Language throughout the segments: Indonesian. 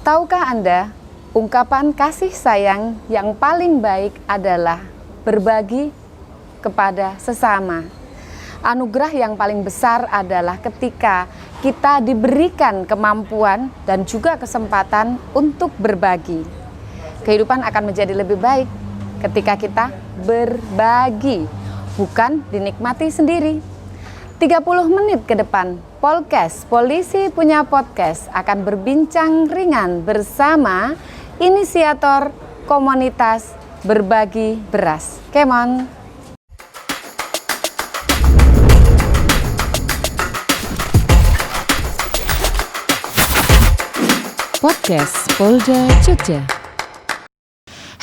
Tahukah Anda, ungkapan kasih sayang yang paling baik adalah berbagi kepada sesama. Anugerah yang paling besar adalah ketika kita diberikan kemampuan dan juga kesempatan untuk berbagi. Kehidupan akan menjadi lebih baik ketika kita berbagi, bukan dinikmati sendiri. 30 menit ke depan, Polkes, Polisi Punya Podcast akan berbincang ringan bersama inisiator komunitas Berbagi Beras. Come on! Podcast Polda Jogja.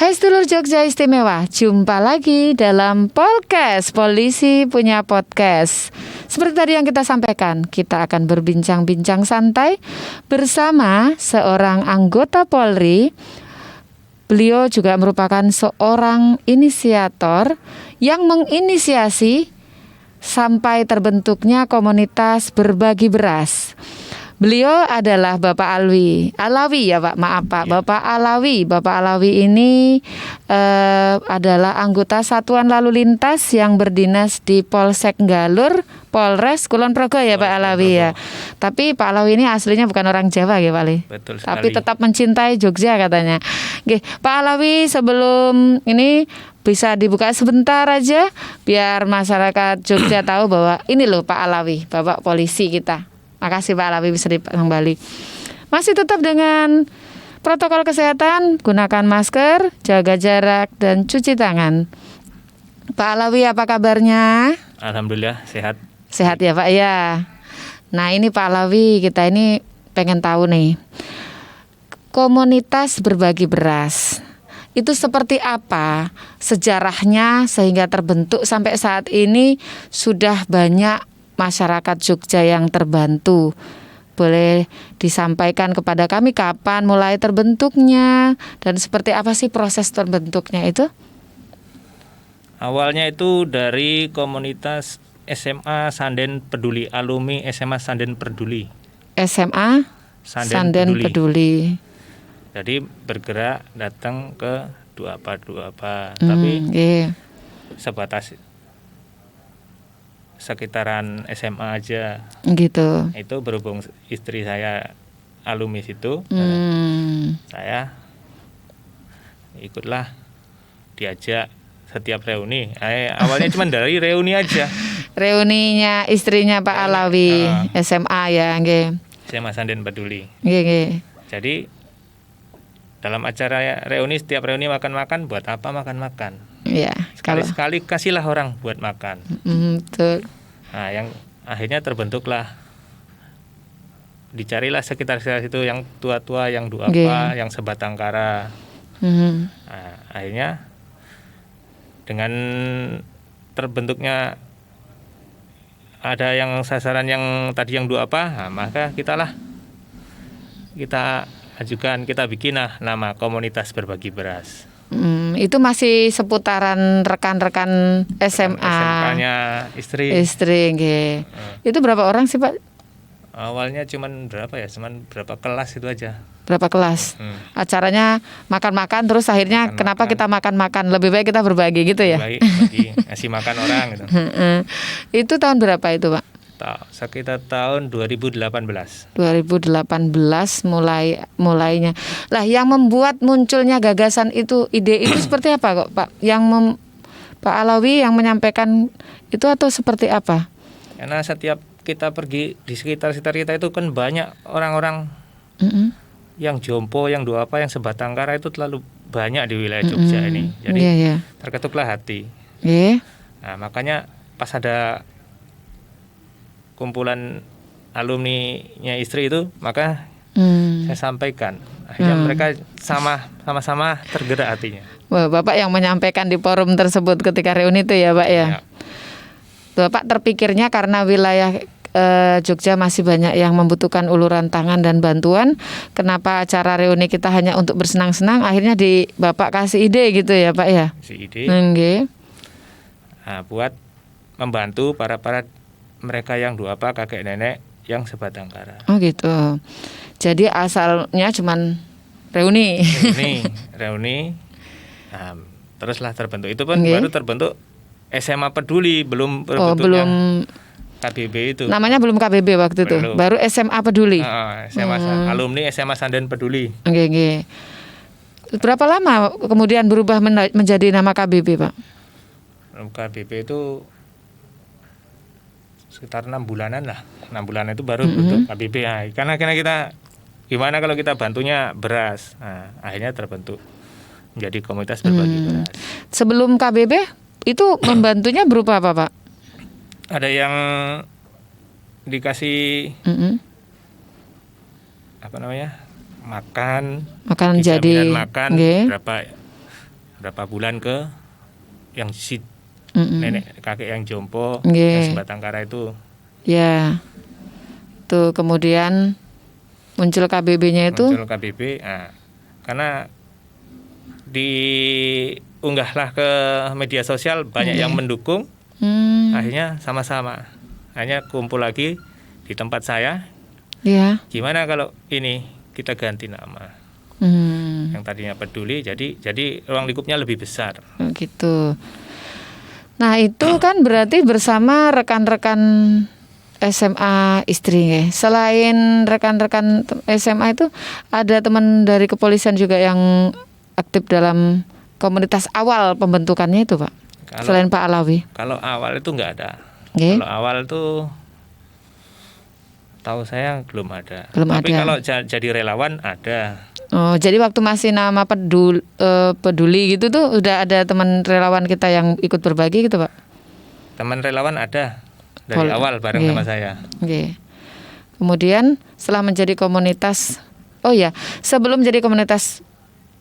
Hai sedulur Jogja Istimewa, jumpa lagi dalam Polkes, Polisi Punya Podcast. Seperti tadi yang kita sampaikan, kita akan berbincang-bincang santai bersama seorang anggota Polri. Beliau juga merupakan seorang inisiator yang menginisiasi sampai terbentuknya komunitas Berbagi Beras. Beliau adalah Bapak Alawi ya Pak, maaf Pak, Bapak Alawi ini adalah anggota Satuan Lalu Lintas yang berdinas di Polsek Galur, Polres Kulon Progo ya Pak Alawi ya. Tapi Pak Alawi ini aslinya bukan orang Jawa ya Pak Ali. Betul sekali. Tapi tetap mencintai Jogja katanya. Oke, Pak Alawi, sebelum ini bisa dibuka sebentar aja biar masyarakat Jogja tahu bahwa ini loh Pak Alawi, Bapak polisi kita. Makasih Pak Alawi, bisa kembali. Masih tetap dengan protokol kesehatan, gunakan masker, jaga jarak, dan cuci tangan. Pak Alawi, apa kabarnya? Alhamdulillah sehat. Sehat ya Pak ya. Nah ini Pak Alawi, kita ini pengen tahu nih, komunitas Berbagi Beras itu seperti apa sejarahnya sehingga terbentuk sampai saat ini sudah banyak masyarakat Jogja yang terbantu. Boleh disampaikan kepada kami kapan mulai terbentuknya dan seperti apa sih proses terbentuknya itu? Awalnya itu dari komunitas SMA Sanden Peduli, alumni SMA Sanden Peduli. SMA Sanden Peduli. Jadi bergerak datang ke Duapa, tapi sebatas sekitaran SMA aja. Gitu. Itu berhubung istri saya alumni situ, saya ikutlah diajak setiap reuni. Awalnya cuma dari reuni aja. Reuninya istrinya Pak Alawi, SMA ya, nggih. SMA Sanden Peduli. Nggih. Jadi dalam acara reuni, setiap reuni makan-makan, buat apa makan-makan? Iya. Sekali-sekali kasihlah orang buat makan. Betul. Nah, yang akhirnya terbentuklah, dicarilah sekitar situ yang tua-tua, yang duapa, yang sebatang kara. Nah, akhirnya dengan terbentuknya ada yang sasaran yang tadi yang duapa, nah, maka kita ajukan, kita bikin nama komunitas Berbagi Beras. Itu masih seputaran rekan-rekan SMA. SMK-nya istri. Nggih. Itu berapa orang sih Pak? Awalnya cuman berapa kelas itu aja. Berapa kelas? Acaranya makan-makan terus akhirnya kenapa kita makan-makan? Lebih baik kita berbagi gitu ya? Lebih baik ngasih makan orang gitu. Itu tahun berapa itu Pak? Sekitar tahun 2018. 2018 mulainya. Lah yang membuat munculnya gagasan itu, ide itu seperti apa kok Pak? Pak Alawi yang menyampaikan itu atau seperti apa? Karena setiap kita pergi di sekitar kita itu kan banyak orang-orang yang jompo, yang duapa, yang sebatang kara itu terlalu banyak di wilayah Jogja ini. Jadi terketuklah hati. Nah, makanya pas ada kumpulan alumni-nya istri itu, maka saya sampaikan. Akhirnya mereka sama-sama tergerak hatinya. Wah, Bapak yang menyampaikan di forum tersebut ketika reuni itu ya Pak ya? Bapak terpikirnya karena wilayah Jogja masih banyak yang membutuhkan uluran tangan dan bantuan. Kenapa acara reuni kita hanya untuk bersenang-senang? Akhirnya Bapak kasih ide gitu ya Pak ya? Kasih ide. Nah, buat membantu para mereka yang duapa, kakek nenek yang sebatang kara. Oh gitu. Jadi asalnya cuman reuni. reuni. Nah, teruslah terbentuk. Itu pun Nggih. baru terbentuk SMA Peduli, belum Oh, terbentuknya belum KBB itu. namanya belum KBB waktu itu. Belum. Baru SMA Peduli. SMA alumni SMA Sandan Peduli. Nggih. Berapa lama kemudian berubah menjadi nama KBB, Pak? KBB itu sekitar 6 bulanan lah. 6 bulan itu baru bentuk KBB. Nah, karena kita gimana kalau kita bantunya beras. Nah, akhirnya terbentuk menjadi komunitas berbagi beras. Sebelum KBB itu membantunya berupa apa, Pak? Ada yang dikasih apa namanya? Makan jadi makan nggih. berapa bulan ke yang si nenek kakek yang jompo Nggih. yang sebatang kara itu. Ya. Tuh kemudian muncul KBB-nya itu. Muncul KBB. Nah, karena diunggahlah ke media sosial banyak yang mendukung. Akhirnya sama-sama. Akhirnya kumpul lagi di tempat saya. Ya. Gimana kalau ini kita ganti nama. Yang tadinya Peduli jadi ruang lingkupnya lebih besar. Gitu. Nah, itu kan berarti bersama rekan-rekan SMA istri ya. Selain rekan-rekan SMA itu ada teman dari kepolisian juga yang aktif dalam komunitas awal pembentukannya itu, Pak. Selain Pak Alawi. Kalau awal itu nggak ada. Okay. Kalau awal tuh tahu saya belum ada. Belum Tapi ada. kalau jadi relawan ada. Oh, jadi waktu masih nama peduli gitu tuh udah ada teman relawan kita yang ikut berbagi gitu, Pak? Teman relawan ada dari awal bareng sama saya. Oke. Kemudian setelah menjadi komunitas, oh ya, sebelum jadi komunitas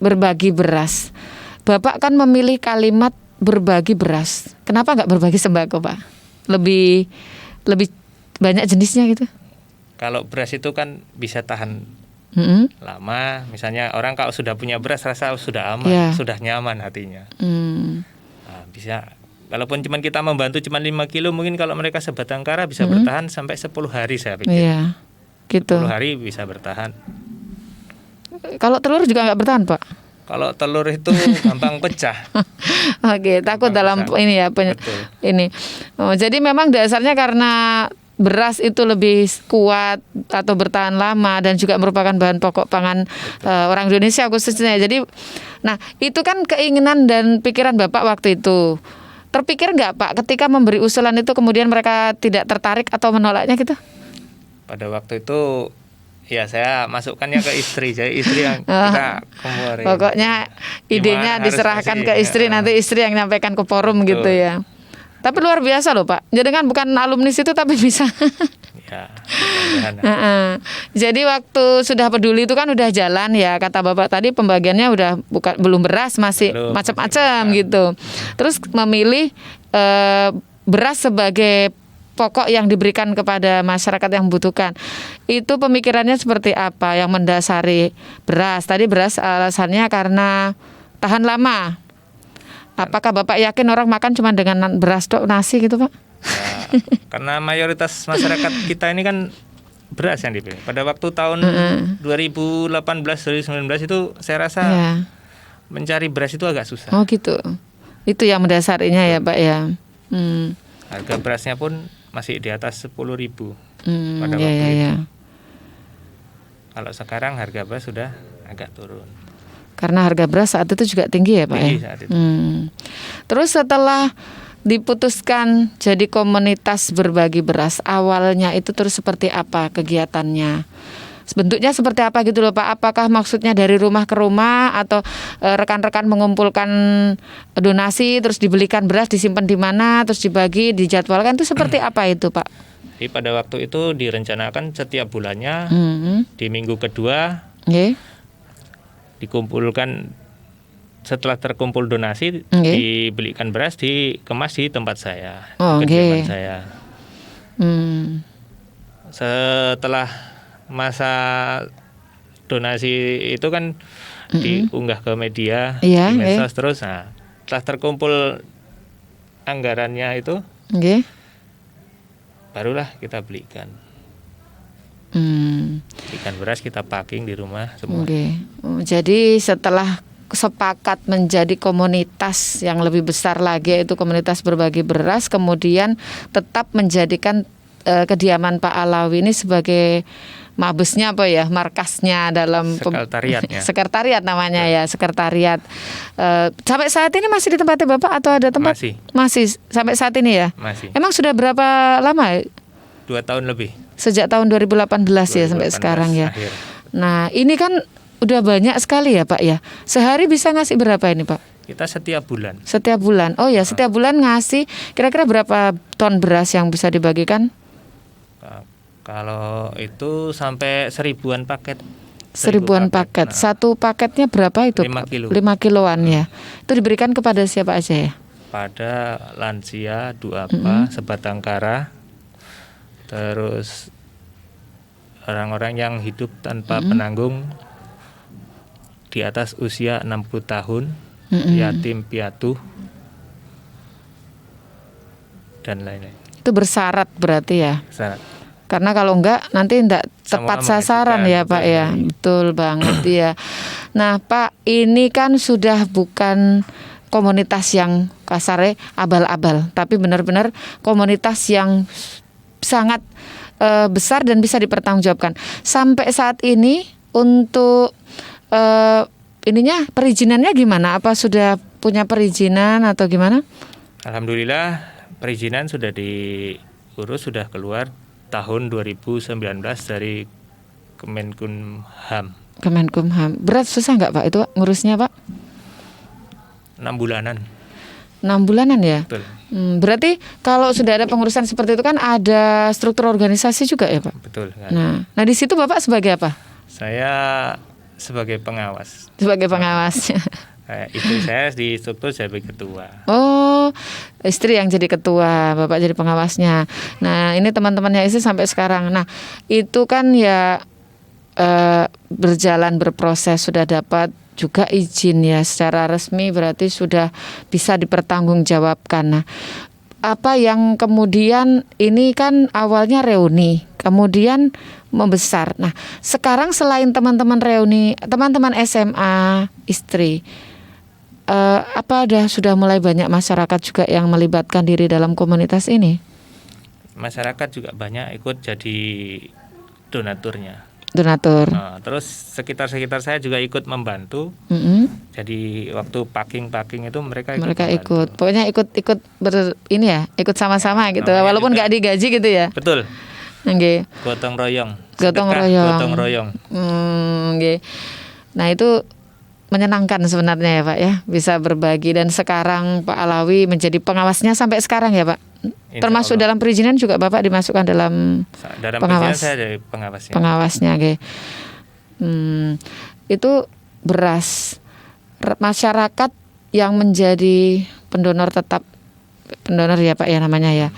berbagi beras, Bapak kan memilih kalimat berbagi beras. Kenapa nggak berbagi sembako, Pak? Lebih banyak jenisnya gitu. Kalau beras itu kan bisa tahan lama. Misalnya orang kalau sudah punya beras rasa sudah aman, sudah nyaman hatinya. Nah, bisa. Walaupun cuman kita membantu cuman 5 kilo, mungkin kalau mereka sebatang kara bisa bertahan sampai 10 hari saya pikir. Iya, gitu. 10 hari bisa bertahan. Kalau telur juga nggak bertahan, Pak? Kalau telur itu gampang pecah. Oke, takut dalam ini ya ini. Oh, jadi memang dasarnya karena beras itu lebih kuat atau bertahan lama dan juga merupakan bahan pokok pangan orang Indonesia khususnya. Jadi, nah itu kan keinginan dan pikiran Bapak waktu itu. Terpikir nggak Pak ketika memberi usulan itu kemudian mereka tidak tertarik atau menolaknya gitu? Pada waktu itu ya saya masukkannya ke istri, jadi istri yang kita kemurin. Pokoknya idenya diserahkan ke istri, nanti istri yang nyampaikan ke forum. Betul. Gitu ya. Tapi luar biasa loh Pak. Jadi kan bukan alumni situ tapi bisa. Ya. Jadi waktu sudah peduli itu kan udah jalan ya, kata Bapak tadi pembagiannya udah belum beras, masih macam-macam gitu. Terus memilih beras sebagai pokok yang diberikan kepada masyarakat yang membutuhkan. Itu pemikirannya seperti apa yang mendasari beras? Tadi beras alasannya karena tahan lama. Apakah Bapak yakin orang makan cuma dengan beras dok nasi gitu Pak? Ya, karena mayoritas masyarakat kita ini kan beras yang dipilih. Pada waktu tahun 2018-2019 itu saya rasa mencari beras itu agak susah. Oh gitu. Itu yang mendasarinya ya Pak ya. Harga berasnya pun masih di atas 10.000 pada waktu itu. Kalau sekarang harga beras sudah agak turun. Karena harga beras saat itu juga tinggi ya Pak tinggi ya. Saat itu. Terus setelah diputuskan jadi komunitas berbagi beras, awalnya itu terus seperti apa kegiatannya? Bentuknya seperti apa gitu loh Pak? Apakah maksudnya dari rumah ke rumah atau rekan-rekan mengumpulkan donasi terus dibelikan beras, disimpan di mana, terus dibagi, dijadwalkan, itu seperti apa itu Pak? Jadi pada waktu itu direncanakan setiap bulannya di minggu kedua dikumpulkan. Setelah terkumpul donasi, dibelikan beras, dikemas di tempat saya, kediaman saya. Setelah masa donasi itu kan diunggah ke media, di medsos terus. Nah, setelah terkumpul anggarannya itu, barulah kita belikan. Ikan beras kita packing di rumah semua. Oke. Jadi setelah sepakat menjadi komunitas yang lebih besar lagi, yaitu komunitas berbagi beras, kemudian tetap menjadikan kediaman Pak Alawi ini sebagai mabesnya apa ya, markasnya dalam Sekretariatnya. sekretariat namanya ya, sekretariat. Sampai saat ini masih di tempatnya Bapak atau ada tempat? Masih sampai saat ini ya. Masih. Emang sudah berapa lama? 2 tahun lebih. Sejak tahun 2018 ya sampai sekarang ya. Akhir. Nah ini kan udah banyak sekali ya Pak ya. Sehari bisa ngasih berapa ini Pak? Kita setiap bulan. Setiap bulan. Oh ya, setiap bulan ngasih kira-kira berapa ton beras yang bisa dibagikan? Kalau itu sampai 1000-an paket. 1000-an paket. Nah, satu paketnya berapa itu? 5 kilo. 5 kiloan ya. Itu diberikan kepada siapa aja ya? pada lansia, duafa, sebatang kara, terus orang-orang yang hidup tanpa penanggung di atas usia 60 tahun, yatim piatu, dan lain-lain. Itu bersyarat berarti ya? Syarat. Karena kalau enggak nanti enggak tepat Semua sasaran ya mengajukan, Pak ya. Betul banget ya. Nah Pak, ini kan sudah bukan komunitas yang kasarnya abal-abal, tapi benar-benar komunitas yang sangat besar dan bisa dipertanggungjawabkan. Sampai saat ini untuk perizinannya gimana? Apa sudah punya perizinan atau gimana? Alhamdulillah perizinan sudah diurus, sudah keluar tahun 2019 dari Kemenkumham. Kemenkumham. Berat susah nggak Pak itu ngurusnya Pak? 6 bulanan. 6 bulanan ya? Betul. Berarti kalau sudah ada pengurusan seperti itu kan ada struktur organisasi juga ya Pak? Betul. Kan? Nah di situ Bapak sebagai apa? Saya sebagai pengawas. Sebagai pengawasnya. Istri saya di struktur sebagai ketua. Oh, istri yang jadi ketua, Bapak jadi pengawasnya. Nah, ini teman-temannya istri sampai sekarang. Nah, itu kan ya berjalan berproses, sudah dapat juga izin ya secara resmi, berarti sudah bisa dipertanggungjawabkan. Nah, apa yang kemudian ini kan awalnya reuni, kemudian membesar. Nah, sekarang selain teman-teman reuni, teman-teman SMA, istri, apa sudah mulai banyak masyarakat juga yang melibatkan diri dalam komunitas ini? Masyarakat juga banyak ikut jadi donaturnya. Donatur. Nah, terus sekitar-sekitar saya juga ikut membantu. Jadi waktu packing itu mereka ikut. Pokoknya ikut ikut sama-sama gitu. Namanya Walaupun nggak digaji gitu ya. Betul. Okay. Gotong royong. Gotong royong. Okay. Nah itu menyenangkan sebenarnya ya Pak ya, bisa berbagi. Dan sekarang Pak Alawi menjadi pengawasnya sampai sekarang ya Pak. Termasuk dalam perizinan juga Bapak dimasukkan dalam pengawas. Perizinan saya dari pengawasnya. Pengawasnya, oke. Itu beras masyarakat yang menjadi pendonor tetap, pendonor ya Pak ya namanya ya.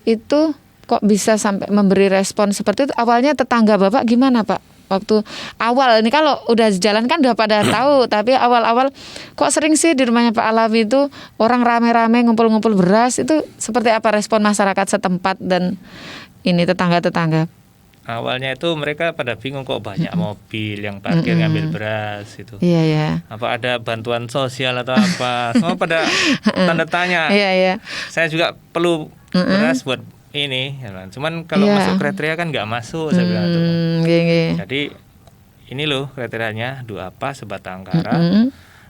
Itu kok bisa sampai memberi respon seperti itu? Awalnya tetangga Bapak gimana Pak? Waktu awal ini kalau udah jalan kan udah pada tahu, tapi awal-awal kok sering sih di rumahnya Pak Alawi itu orang rame-rame ngumpul-ngumpul beras, itu seperti apa respon masyarakat setempat dan ini tetangga-tetangga? Awalnya itu mereka pada bingung kok banyak mobil yang parkir ngambil beras itu. Iya ya. Apa ada bantuan sosial atau apa? Semua pada tanda tanya. Iya ya. Saya juga perlu beras buat ini, cuman kalau masuk kriteria kan nggak masuk, saya bilang itu. Jadi ini loh kriterianya duafa sebatang kara.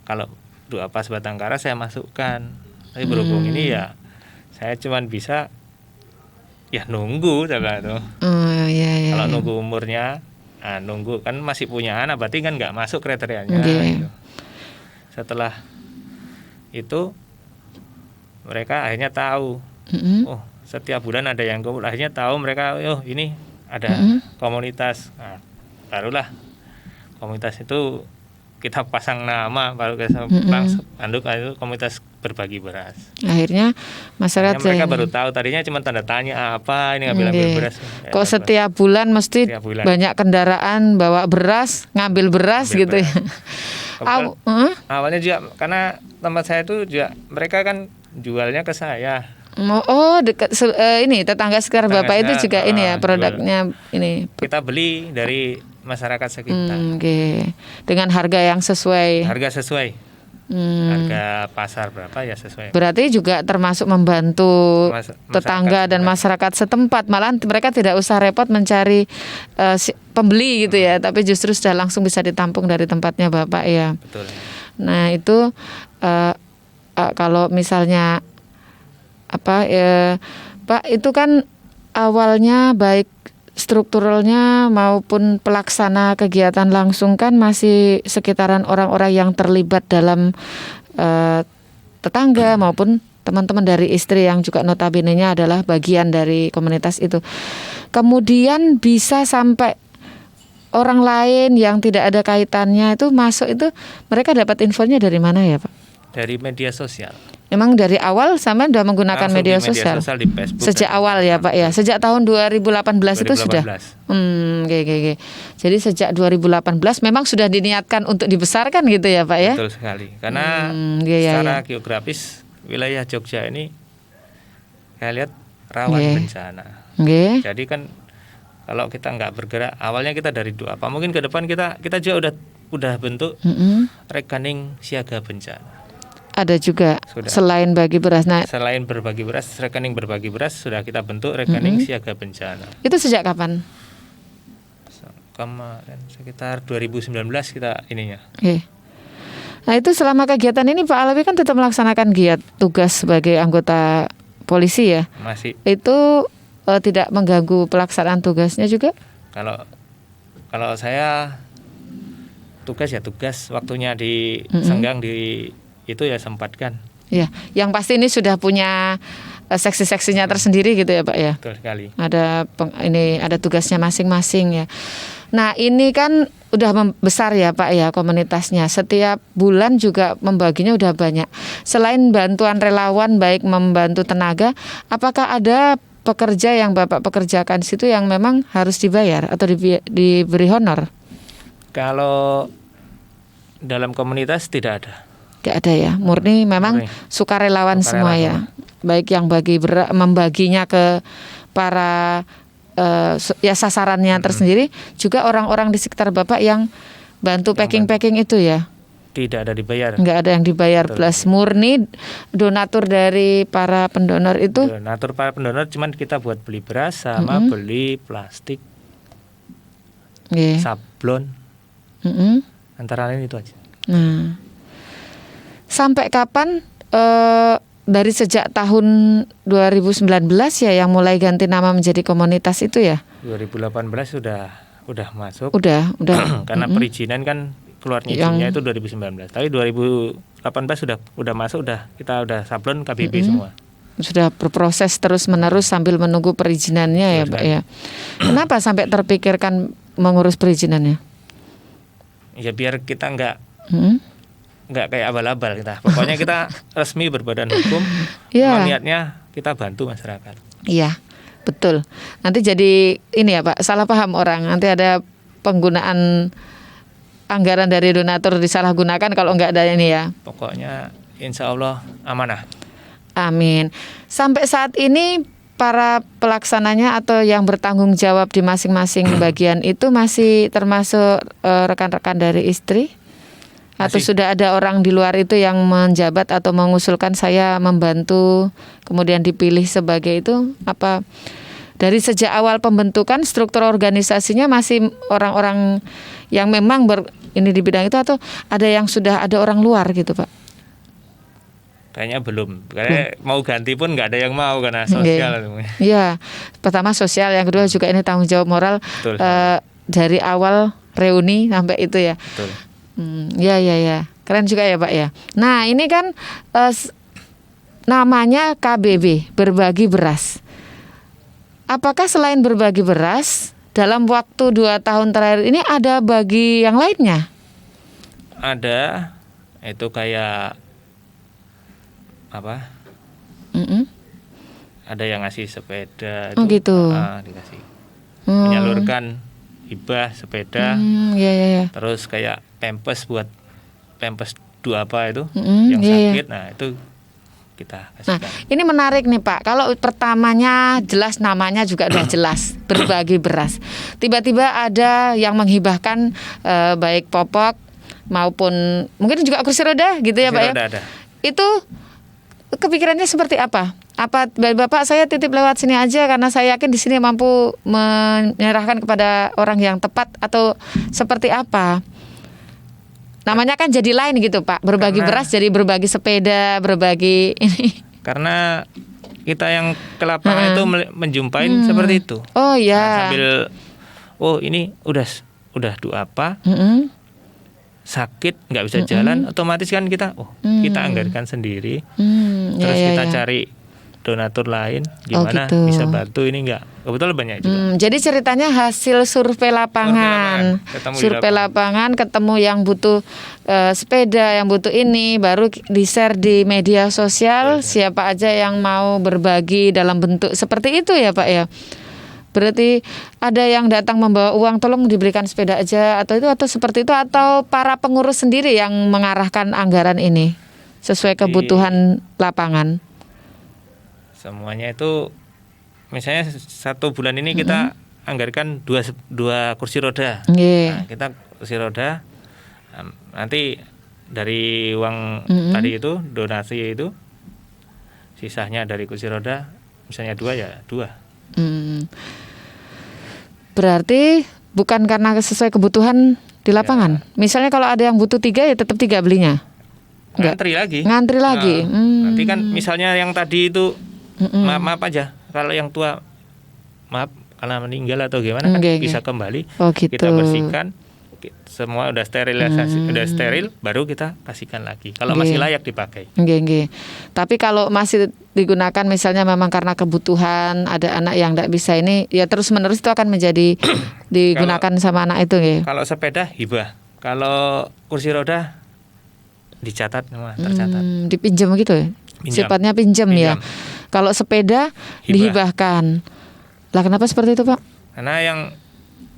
Kalau duafa sebatang kara saya masukkan, tapi berhubung ini ya saya cuman bisa ya nunggu, saya bilang itu. Kalau nunggu umurnya, nunggu kan masih punya anak, berarti kan nggak masuk kriterianya. Gitu. Setelah itu mereka akhirnya tahu, oh setiap bulan ada yang kumpul, akhirnya tahu mereka, oh ini ada komunitas. Nah, barulah komunitas itu kita pasang nama, baru kita langsung anduk itu komunitas berbagi beras. Akhirnya masyarakat mereka baru tahu, tadinya cuma tanda tanya apa ini ngambil beras. Kok setiap bulan mesti banyak kendaraan bawa beras, ngambil beras gitu ya. Awalnya juga karena tempat saya itu juga mereka kan jualnya ke saya. Dekat ini tetangga sekitar Tetangga Bapak itu sekitar, juga ini ya jual. produknya ini. Kita beli dari masyarakat sekitar. Oke. Dengan harga yang sesuai. Harga sesuai. Harga pasar berapa ya sesuai. Berarti juga termasuk membantu tetangga dan masyarakat setempat. Malah mereka tidak usah repot mencari pembeli gitu ya, tapi justru sudah langsung bisa ditampung dari tempatnya Bapak ya. Betul. Nah itu kalau misalnya Pak, itu kan awalnya baik strukturalnya maupun pelaksana kegiatan langsung kan masih sekitaran orang-orang yang terlibat dalam tetangga maupun teman-teman dari istri yang juga notabene-nya adalah bagian dari komunitas itu. Kemudian bisa sampai orang lain yang tidak ada kaitannya itu masuk, itu mereka dapat infonya dari mana ya Pak? Dari media sosial. Memang dari awal sama sudah menggunakan Langsung media di media sosial di Facebook sejak awal ya Pak ya. Sejak tahun 2018 itu sudah. Oke. Jadi sejak 2018 memang sudah diniatkan untuk dibesarkan gitu ya Pak ya. Betul sekali. Karena secara geografis wilayah Jogja ini saya lihat rawan bencana. Jadi kan kalau kita nggak bergerak, awalnya kita dari apa? Mungkin ke depan kita juga udah bentuk rekening siaga bencana. Ada juga sudah. Selain bagi beras. Nah, selain berbagi beras, rekening berbagi beras sudah kita bentuk rekening siaga bencana. Itu sejak kapan? Kemarin sekitar 2019 kita ininya. Nah itu selama kegiatan ini Pak Alawi kan tetap melaksanakan giat tugas sebagai anggota polisi ya. Masih. Itu tidak mengganggu pelaksanaan tugasnya juga? Kalau saya tugas ya tugas, waktunya di senggang di itu ya sempatkan. Ya, yang pasti ini sudah punya seksi-seksinya tersendiri gitu ya Pak ya. Betul sekali. Ada tugasnya masing-masing ya. Nah ini kan udah besar ya Pak ya komunitasnya. Setiap bulan juga membaginya udah banyak. Selain bantuan relawan baik membantu tenaga, apakah ada pekerja yang Bapak pekerjakan di situ yang memang harus dibayar atau diberi honor? Kalau dalam komunitas tidak ada. Tidak ada ya, murni memang sukarelawan semua ya. Baik yang membaginya ke para sasarannya tersendiri, juga orang-orang di sekitar Bapak yang bantu packing-packing itu ya. Tidak ada dibayar. Nggak ada yang dibayar. Betul. Plus murni donatur dari para pendonor itu. Donatur para pendonor cuman kita buat beli beras sama beli plastik, sablon, antara lain itu aja. Nah. Sampai kapan dari sejak tahun 2019 ya yang mulai ganti nama menjadi komunitas itu ya? 2018 udah masuk. Udah. Karena perizinan kan keluarnya izinnya itu 2019. Tapi 2018 udah masuk, kita udah sablon KBB semua. Sudah berproses terus-menerus sambil menunggu perizinannya ya Pak ya. Kenapa sampai terpikirkan mengurus perizinannya? Ya biar kita nggak kayak abal-abal kita. Pokoknya kita resmi berbadan hukum. Niatnya kita bantu masyarakat. Iya, betul. Nanti jadi ini ya Pak, salah paham orang. Nanti ada penggunaan anggaran dari donatur disalahgunakan kalau nggak ada ini ya. Pokoknya insya Allah amanah. Amin. Sampai saat ini para pelaksananya atau yang bertanggung jawab di masing-masing bagian itu masih termasuk rekan-rekan dari istri? Atau sudah ada orang di luar itu yang menjabat atau mengusulkan saya membantu kemudian dipilih sebagai itu? Apa dari sejak awal pembentukan struktur organisasinya masih orang-orang yang memang ini di bidang itu, atau ada yang sudah ada orang luar gitu Pak? Kayaknya belum. Karena mau ganti pun nggak ada yang mau karena sosial. Iya, pertama sosial, yang kedua juga ini tanggung jawab moral. Dari awal reuni sampai itu ya. Betul. Ya, keren juga ya Pak ya. Nah ini kan namanya KBB, berbagi beras. Apakah selain berbagi beras dalam waktu 2 tahun terakhir ini ada bagi yang lainnya? Ada, itu kayak apa? Ada yang ngasih sepeda. Oh gitu. Dikasih. Menyalurkan hibah sepeda. Ya. Terus kayak pampers 2 apa itu yang sakit. Nah itu kita Nah, kasihkan. ini menarik nih Pak. Kalau pertamanya jelas namanya juga udah jelas, berbagi beras. Tiba-tiba ada yang menghibahkan baik popok maupun mungkin juga kursi roda gitu ya Pak ya. Ada. Itu kepikirannya seperti apa? Apa Bapak saya titip lewat sini aja karena saya yakin di sini mampu menyerahkan kepada orang yang tepat atau seperti apa? Namanya kan jadi lain gitu Pak. Berbagi beras jadi berbagi sepeda, berbagi ini. Karena kita yang ke lapangan itu menjumpain seperti itu. Oh ya. Nah, sambil ini udah apa? Sakit nggak bisa jalan, otomatis kan kita kita anggarkan sendiri. Terus kita cari donatur lain gimana gitu. bisa bantu ini enggak. Kebetulan banyak juga. Jadi ceritanya hasil survei lapangan. Survei lapangan ketemu yang butuh sepeda, yang butuh ini, baru di-share di media sosial. Siapa aja yang mau berbagi dalam bentuk seperti itu ya Pak ya. Berarti ada yang datang membawa uang, tolong diberikan sepeda aja atau seperti itu, atau para pengurus sendiri yang mengarahkan anggaran ini sesuai kebutuhan lapangan. Semuanya itu misalnya 1 bulan ini kita anggarkan dua kursi roda. Nah, kita kursi roda nanti dari uang tadi itu donasi itu sisanya dari kursi roda misalnya 2 ya 2. Berarti bukan karena sesuai kebutuhan di lapangan. Misalnya kalau ada yang butuh 3 ya tetap 3 belinya. Ngantri lagi. Nanti kan misalnya yang tadi itu maaf aja. Kalau yang tua maaf karena meninggal atau gimana kan bisa kembali. Gitu. Kita bersihkan. Semua udah sterilisasi, udah steril, baru kita kasihkan lagi. Kalau masih layak dipakai. Tapi kalau masih digunakan misalnya memang karena kebutuhan, ada anak yang tidak bisa ini, ya terus menerus itu akan menjadi digunakan sama anak itu ya. Kalau sepeda hibah, kalau kursi roda dicatat, tercatat. Dipinjam gitu ya. Sifatnya pinjam ya. Kalau sepeda dihibahkan. Lah kenapa seperti itu Pak? Karena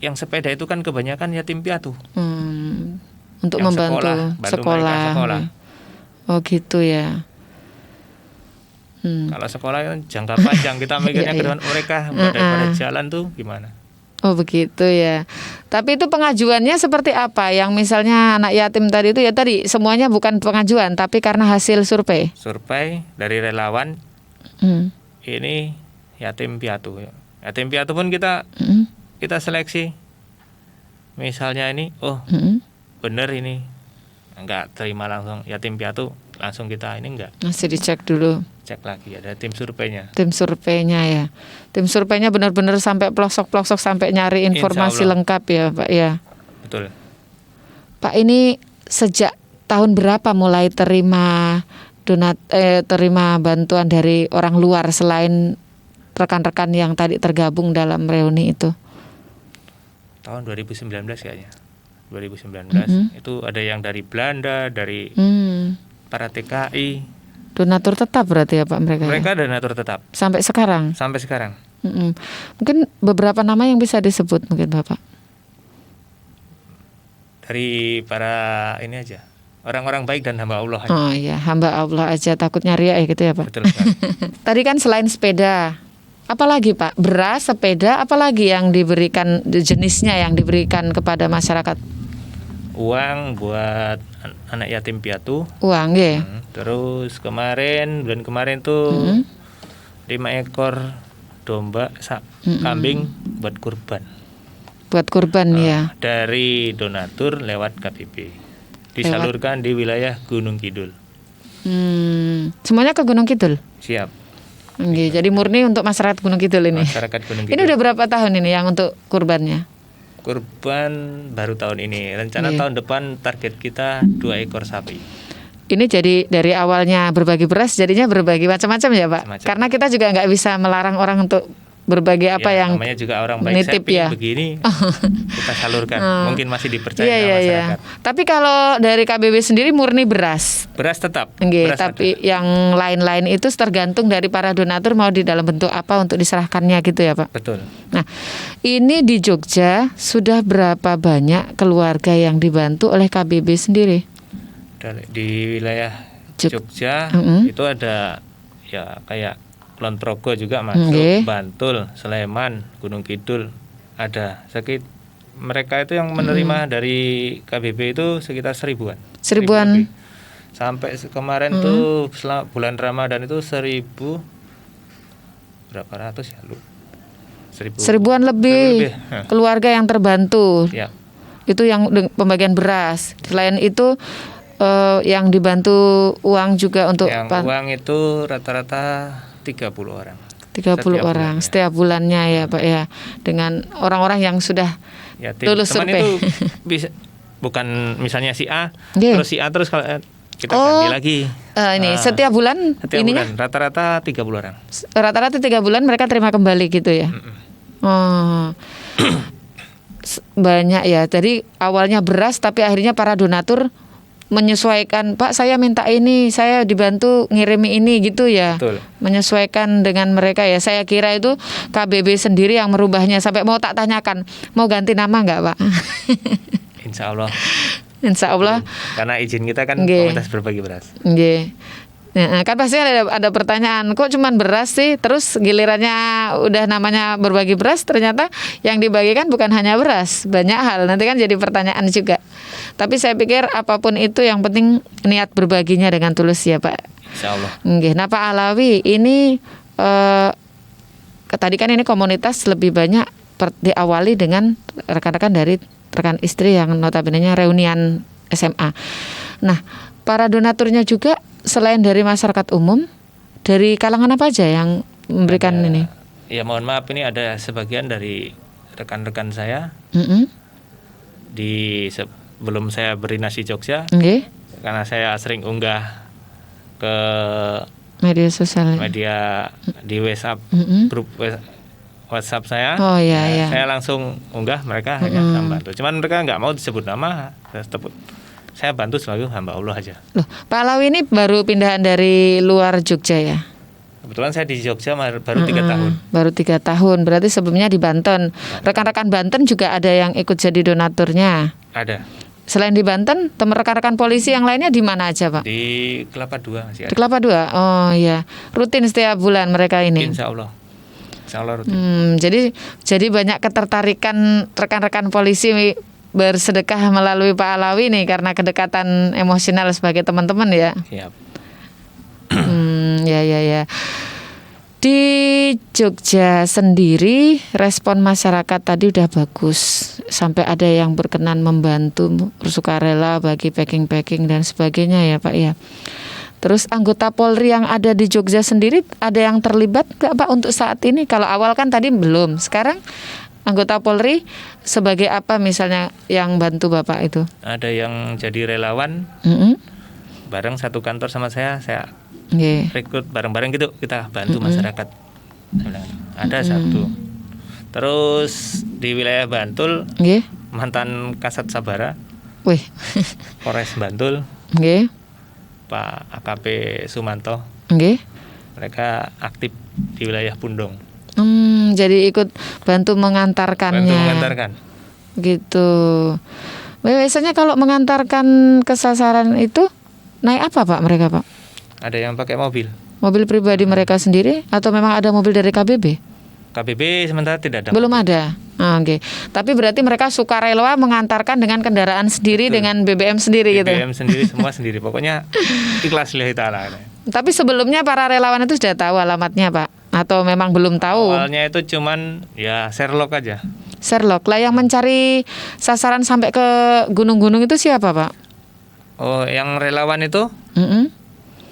yang sepeda itu kan kebanyakan yatim piatu. Untuk yang membantu sekolah. Oh gitu ya. Kalau sekolah kan jangka panjang kita mikirnya ke depan mereka daripada jalan tuh gimana? Oh begitu ya. Tapi itu pengajuannya seperti apa? Yang misalnya anak yatim tadi itu ya tadi semuanya bukan pengajuan tapi karena hasil survei. Survei dari relawan. Ini yatim piatu. Yatim piatu pun kita seleksi. Misalnya ini, bener ini, enggak terima langsung yatim piatu, langsung kita ini enggak. Masih dicek dulu. Cek lagi ada tim surveinya. Tim surveinya ya. Tim surveinya benar-benar sampai pelosok-pelosok sampai nyari informasi lengkap ya Pak ya. Betul. Pak ini sejak tahun berapa mulai terima bantuan dari orang luar selain rekan-rekan yang tadi tergabung dalam reuni itu? Tahun 2019 kayaknya. 2019 itu ada yang dari Belanda, dari para TKI. Donatur tetap berarti ya Pak mereka? Mereka donatur tetap. Sampai sekarang? Sampai sekarang. Mungkin beberapa nama yang bisa disebut mungkin Bapak? Dari para ini aja. Orang-orang baik dan hamba Allah aja. Oh iya, hamba Allah aja, takutnya ria ya gitu ya Pak? Betul sekali. Tadi kan selain sepeda, apalagi Pak? Beras, sepeda, apalagi yang diberikan, jenisnya yang diberikan kepada masyarakat? Uang buat anak yatim piatu. Uang ya. Terus bulan kemarin tuh 5 ekor domba, kambing buat kurban. Buat kurban ya. Dari donatur lewat KBP. Disalurkan di wilayah Gunung Kidul. Semuanya ke Gunung Kidul? Siap. Jadi murni untuk masyarakat Gunung Kidul ini. Masyarakat Gunung Kidul. Ini udah berapa tahun ini yang untuk kurbannya? Kurban baru tahun ini. Rencana tahun depan target kita 2 ekor sapi. Ini jadi dari awalnya berbagi beras, jadinya berbagi macam-macam ya Pak? Macam-macam. Karena kita juga nggak bisa melarang orang untuk berbagi apa ya, yang namanya juga orang baik nitip ya. ya. Begini kita salurkan. Mungkin masih dipercaya masyarakat. Tapi kalau dari KBB sendiri murni beras. Beras tetap. Beras beras tapi ada. yang lain-lain itu tergantung dari para donatur mau di dalam bentuk apa untuk diserahkannya gitu ya Pak. Betul. Nah, ini di Jogja sudah berapa banyak keluarga yang dibantu oleh KBB sendiri? Di wilayah Jogja itu ada ya kayak Kulon Progo juga masuk, Bantul, Sleman, Gunung Kidul ada. Mereka itu yang menerima dari KBB itu sekitar 1000-an. 1000-an. Sampai kemarin tuh bulan Ramadan itu 1000 berapa ratus ya lu? 1000-an lebih keluarga yang terbantu. Ya. Itu yang pembagian beras. Selain itu yang dibantu uang juga untuk uang itu rata-rata 30 orang. 30 orang setiap bulannya ya Pak ya. Dengan orang-orang yang sudah lulus survei. Itu bisa bukan misalnya si A terus si A terus kalau kita ganti lagi. Ini setiap bulan bulan rata-rata 30 orang. Rata-rata 3 bulan mereka terima kembali gitu ya. Banyak ya. Jadi awalnya beras tapi akhirnya para donatur menyesuaikan, Pak saya minta ini, saya dibantu ngirimi ini gitu ya. Betul. Menyesuaikan dengan mereka ya. Saya kira itu KBB sendiri yang merubahnya. Sampai mau tak tanyakan, mau ganti nama nggak Pak? Insya Allah. Insya Allah. Karena izin kita kan komunitas berbagi beras. Nah, kan pasti ada pertanyaan, kok cuman beras sih? Terus gilirannya udah namanya berbagi beras, ternyata yang dibagikan bukan hanya beras, banyak hal. Nanti kan jadi pertanyaan juga. Tapi saya pikir apapun itu yang penting niat berbaginya dengan tulus ya Pak. Insya Allah. Nah Pak Alawi ini tadi kan ini komunitas lebih banyak diawali dengan rekan-rekan dari rekan istri yang notabene-nya reunian SMA. Nah para donaturnya juga selain dari masyarakat umum, dari kalangan apa aja yang memberikan ini? Ya mohon maaf, ini ada sebagian dari rekan-rekan saya di sebelum saya beri nasi Jogja, karena saya sering unggah ke media sosial, media di WhatsApp, grup WhatsApp saya. Saya langsung unggah, mereka hanya membantu. Cuman mereka nggak mau disebut nama, saya bantu selalu hamba Allah aja. Loh, Pak Alawi ini baru pindahan dari luar Jogja ya? Kebetulan saya di Jogja baru 3 tahun. Baru 3 tahun, berarti sebelumnya di Banten. Rekan-rekan Banten juga ada yang ikut jadi donaturnya? Ada. Selain di Banten, rekan-rekan polisi yang lainnya di mana aja Pak? Di Kelapa II masih ada. Di Kelapa II? Oh iya, rutin setiap bulan mereka ini? Insya Allah. Insya Allah rutin. Jadi banyak ketertarikan rekan-rekan polisi bersedekah melalui Pak Alawi nih karena kedekatan emosional sebagai teman-teman ya. Siap. Ya. Di Jogja sendiri respon masyarakat tadi udah bagus, sampai ada yang berkenan membantu sukarela bagi packing-packing dan sebagainya ya Pak ya. Terus anggota Polri yang ada di Jogja sendiri ada yang terlibat nggak Pak untuk saat ini? Kalau awal kan tadi belum, sekarang anggota Polri sebagai apa misalnya yang bantu Bapak itu? Ada yang jadi relawan, bareng satu kantor sama saya rekrut bareng-bareng gitu, kita bantu masyarakat. Ada satu. Terus di wilayah Bantul, mantan Kasat Sabara, Polres Bantul, Pak AKP Sumanto, mereka aktif di wilayah Pundong. Jadi ikut bantu mengantarkannya. Gitu. Biasanya kalau mengantarkan ke sasaran itu naik apa Pak mereka Pak? Ada yang pakai mobil. Mobil pribadi mereka sendiri atau memang ada mobil dari KBB? KBB sementara tidak ada. Belum ada. Tapi berarti mereka sukarela mengantarkan dengan kendaraan sendiri. Betul. Dengan BBM sendiri gitu. BBM sendiri, semua sendiri. Pokoknya ikhlas lillahi ta'ala. Tapi sebelumnya para relawan itu sudah tahu alamatnya Pak? Atau memang belum tahu? Awalnya itu cuman ya Sherlock aja. Sherlock lah yang mencari sasaran sampai ke gunung-gunung itu siapa Pak? Oh, yang relawan itu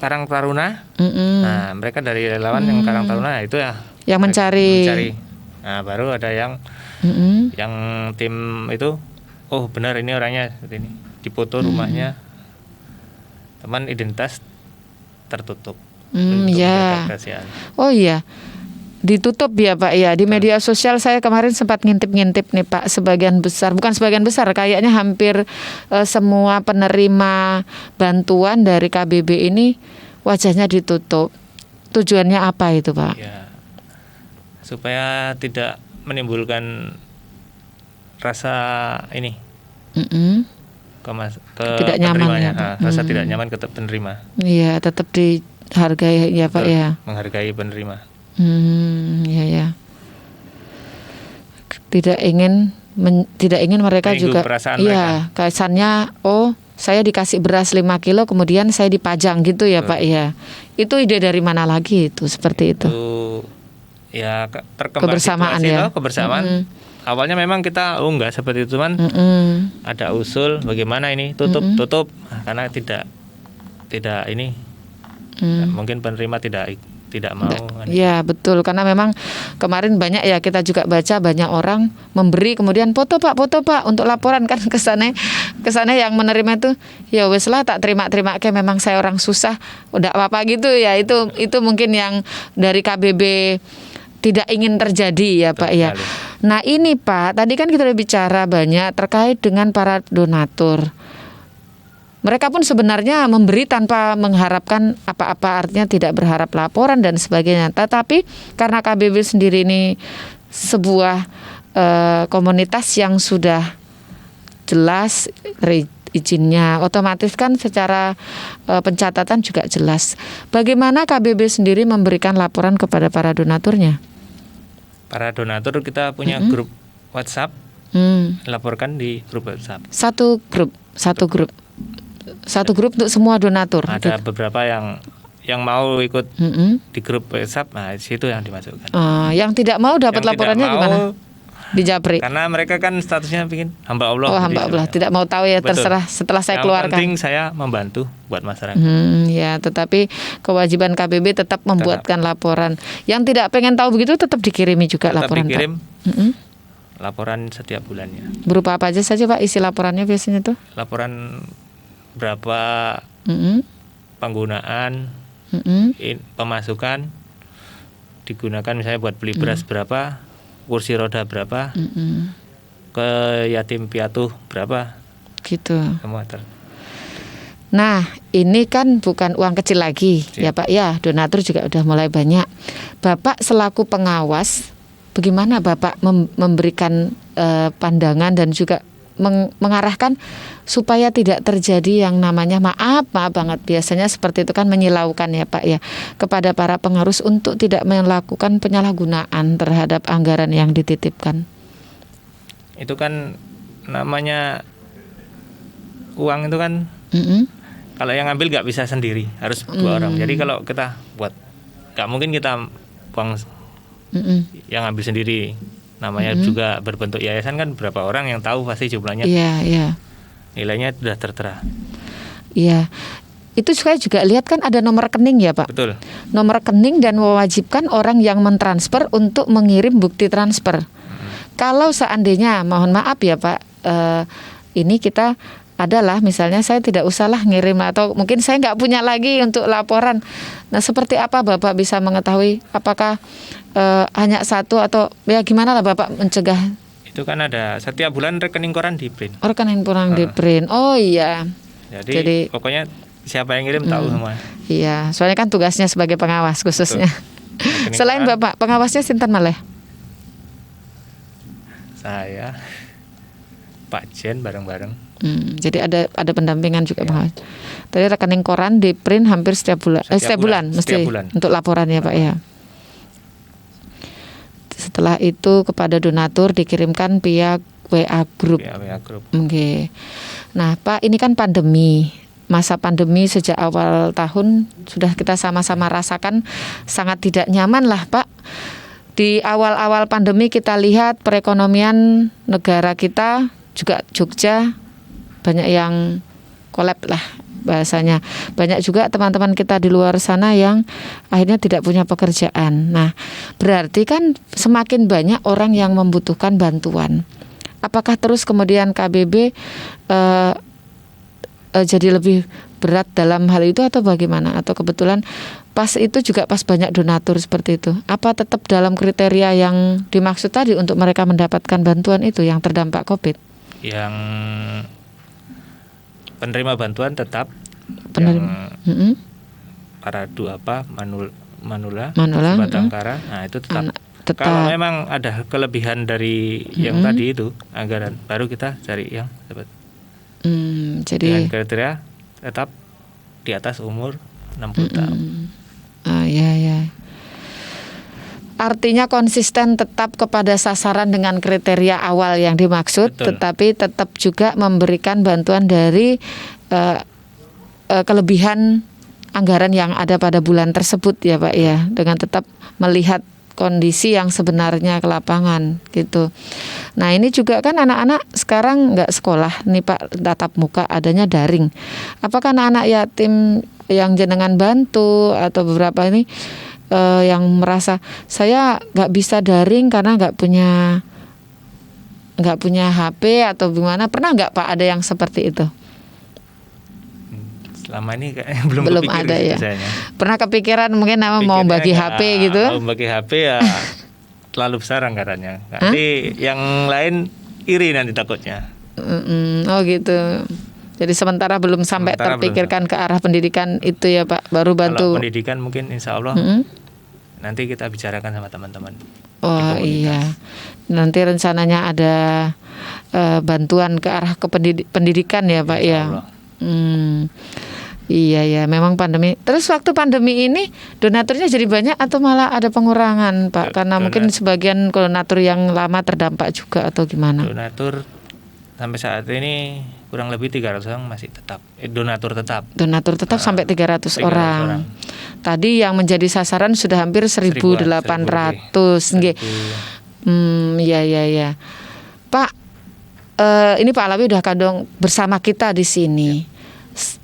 Karang Taruna. Nah, mereka dari relawan yang Karang Taruna itu ya yang mencari. Nah, baru ada yang tim itu, oh benar ini orangnya seperti ini, dipoto rumahnya, teman identitas tertutup. Oh iya, ditutup ya Pak ya. Di media sosial saya kemarin sempat ngintip-ngintip nih Pak, sebagian besar, bukan sebagian besar, kayaknya hampir semua penerima bantuan dari KBB ini wajahnya ditutup. Tujuannya apa itu Pak? Ya, supaya tidak menimbulkan rasa ini tidak nyaman penerimanya. ya, Pak. Rasa tidak nyaman ke penerima. Iya, tetap dihargai ya Pak Betul, ya. menghargai penerima. Ya ya. Tidak ingin mereka Menyinggung juga perasaan iya, kesannya saya dikasih beras 5 kilo kemudian saya dipajang gitu ya Betul. Pak ya. Itu ide dari mana lagi itu seperti itu? Ya terkembang Kebersamaan situasi ya. kebersamaan. Awalnya memang kita enggak seperti itu, cuman ada usul bagaimana ini tutup. Nah, karena tidak ini mungkin penerima tidak mau kan. Ya betul, karena memang kemarin banyak ya kita juga baca banyak orang memberi kemudian foto pak untuk laporan kan kesannya yang menerima itu ya wes lah tak terima kayak memang saya orang susah udah apa gitu ya, itu mungkin yang dari KBB tidak ingin terjadi ya Pak ya. Nah ini Pak, tadi kan kita udah bicara banyak terkait dengan para donatur. Mereka pun sebenarnya memberi tanpa mengharapkan apa-apa, artinya tidak berharap laporan dan sebagainya. Tetapi karena KBB sendiri ini sebuah komunitas yang sudah jelas izinnya, otomatis kan secara pencatatan juga jelas. Bagaimana KBB sendiri memberikan laporan kepada para donaturnya? Para donatur kita punya grup WhatsApp, laporkan di grup WhatsApp. Satu grup untuk semua donatur. Ada beberapa yang mau ikut di grup WhatsApp, nah situ yang dimasukkan. Yang tidak mau dapat laporannya gimana? Dijapri. Karena mereka kan statusnya bikin hamba Allah. Hamba Allah, tidak mau tahu ya. Betul. Terserah setelah saya keluarkan. Yang penting saya membantu buat masyarakat. Ya, tetapi kewajiban KBB tetap membuatkan laporan. Yang tidak pengen tahu begitu tetap dikirimi juga tetap laporan. Dikirim laporan setiap bulannya. Berupa apa aja saja Pak isi laporannya biasanya tuh? Laporan berapa penggunaan, pemasukan digunakan misalnya buat beli beras berapa, kursi roda berapa, ke yatim piatu berapa, gitu. Semua Nah, ini kan bukan uang kecil lagi ya Pak ya, donatur juga udah mulai banyak. Bapak selaku pengawas, bagaimana Bapak memberikan pandangan dan juga mengarahkan supaya tidak terjadi yang namanya maaf banget, biasanya seperti itu kan menyilaukan ya Pak ya, kepada para pengurus untuk tidak melakukan penyalahgunaan terhadap anggaran yang dititipkan. Itu kan namanya uang itu kan kalau yang ngambil nggak bisa sendiri, harus dua orang. Jadi kalau kita buat, nggak mungkin kita uang yang ngambil sendiri. Namanya juga berbentuk yayasan kan berapa orang yang tahu pasti jumlahnya. Iya. Nilainya sudah tertera. Iya. Itu saya juga lihat kan ada nomor rekening ya Pak. Betul. Nomor rekening dan mewajibkan orang yang mentransfer untuk mengirim bukti transfer. Kalau seandainya, mohon maaf ya Pak, ini kita adalah misalnya saya tidak usahlah ngirim atau mungkin saya nggak punya lagi untuk laporan. Nah seperti apa Bapak bisa mengetahui apakah hanya satu atau ya gimana lah Bapak mencegah? Itu kan ada setiap bulan rekening koran di print. Rekening koran di print. Oh iya. Jadi pokoknya siapa yang ngirim tahu semua. Iya, soalnya kan tugasnya sebagai pengawas khususnya. Selain koran, Bapak, pengawasnya sinten malih? Saya, Pak Jen bareng-bareng. Jadi ada pendampingan juga pengawas. Tadi rekening koran di print hampir setiap bulan. Setiap bulan mesti untuk laporan ya Pak ya. Setelah itu kepada donatur dikirimkan via WA Group. Oke. Nah Pak, ini kan pandemi. Masa pandemi sejak awal tahun sudah kita sama-sama rasakan sangat tidak nyaman lah Pak. Di awal-awal pandemi kita lihat perekonomian negara kita juga Jogja banyak yang kolab lah bahasanya. Banyak juga teman-teman kita di luar sana yang akhirnya tidak punya pekerjaan. Nah, berarti kan semakin banyak orang yang membutuhkan bantuan. Apakah terus kemudian KBB jadi lebih berat dalam hal itu atau bagaimana? Atau kebetulan pas itu juga pas banyak donatur seperti itu? Apa tetap dalam kriteria yang dimaksud tadi untuk mereka mendapatkan bantuan itu yang terdampak COVID? Yang penerima bantuan tetap para duapa Manula Sebatangkara, nah itu tetap. Kalau memang ada kelebihan dari yang tadi itu anggaran, baru kita cari yang dapat. Jadi dengan kriteria tetap di atas umur 60 tahun. ya. Artinya konsisten tetap kepada sasaran dengan kriteria awal yang dimaksud, Betul. tetapi tetap juga memberikan bantuan dari kelebihan anggaran yang ada pada bulan tersebut ya Pak ya, dengan tetap melihat kondisi yang sebenarnya ke lapangan gitu. Nah ini juga kan anak-anak sekarang nggak sekolah nih Pak, tatap muka, adanya daring. Apakah anak-anak yatim yang jenengan bantu atau beberapa ini yang merasa saya nggak bisa daring karena nggak punya HP atau gimana, pernah nggak Pak ada yang seperti itu? Selama ini kayaknya belum kepikir ada gitu ya. sayanya. Pernah kepikiran mungkin mau bagi HP gitu? Mau bagi HP ya terlalu besar anggarannya. Nanti yang lain iri nanti takutnya. Oh gitu. Jadi sementara belum sampai terpikirkan ke arah pendidikan itu ya Pak, baru bantu. Kalau pendidikan mungkin insya Allah nanti kita bicarakan sama teman-teman. Oh iya, nanti rencananya ada bantuan ke arah ke pendidikan ya Pak ya. Iya ya, memang pandemi. Terus waktu pandemi ini donaturnya jadi banyak atau malah ada pengurangan Pak? Karena mungkin sebagian donatur yang lama terdampak juga atau gimana? Donatur sampai saat ini kurang lebih 300 orang masih tetap. Donatur tetap. Donatur tetap sampai 300 orang. Tadi yang menjadi sasaran sudah hampir 1.800. Nggih. Ya. Pak, ini Pak Alawi udah kadang bersama kita di sini.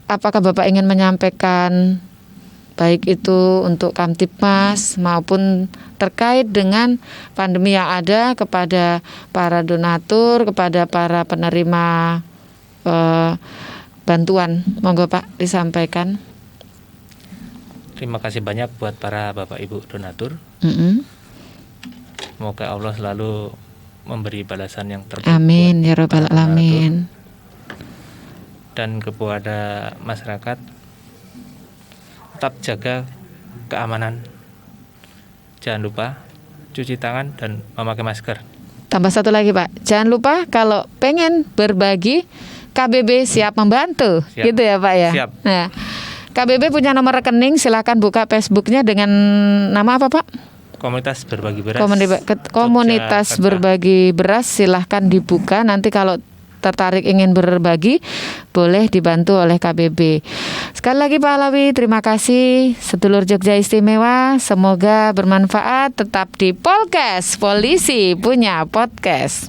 Apakah Bapak ingin menyampaikan baik itu untuk Kamtibmas maupun terkait dengan pandemi yang ada kepada para donatur, kepada para penerima bantuan? Monggo Pak disampaikan. Terima kasih banyak buat para Bapak Ibu donatur. Semoga Allah selalu memberi balasan yang terbaik. Amin ya rabbal alamin. Dan kepada masyarakat tetap jaga keamanan. Jangan lupa cuci tangan dan memakai masker. Tambah satu lagi Pak, jangan lupa kalau pengen berbagi, KBB siap membantu. Siap. Gitu ya Pak ya. Siap. Nah, KBB punya nomor rekening, silakan buka Facebooknya dengan nama apa Pak? Komunitas berbagi beras. Komunitas berbagi beras, silahkan dibuka. Nanti kalau tertarik ingin berbagi, boleh dibantu oleh KBB. Sekali lagi Pak Alawi, terima kasih. Sedulur Jogja Istimewa, semoga bermanfaat. Tetap di Polkes, Polisi Punya Podcast.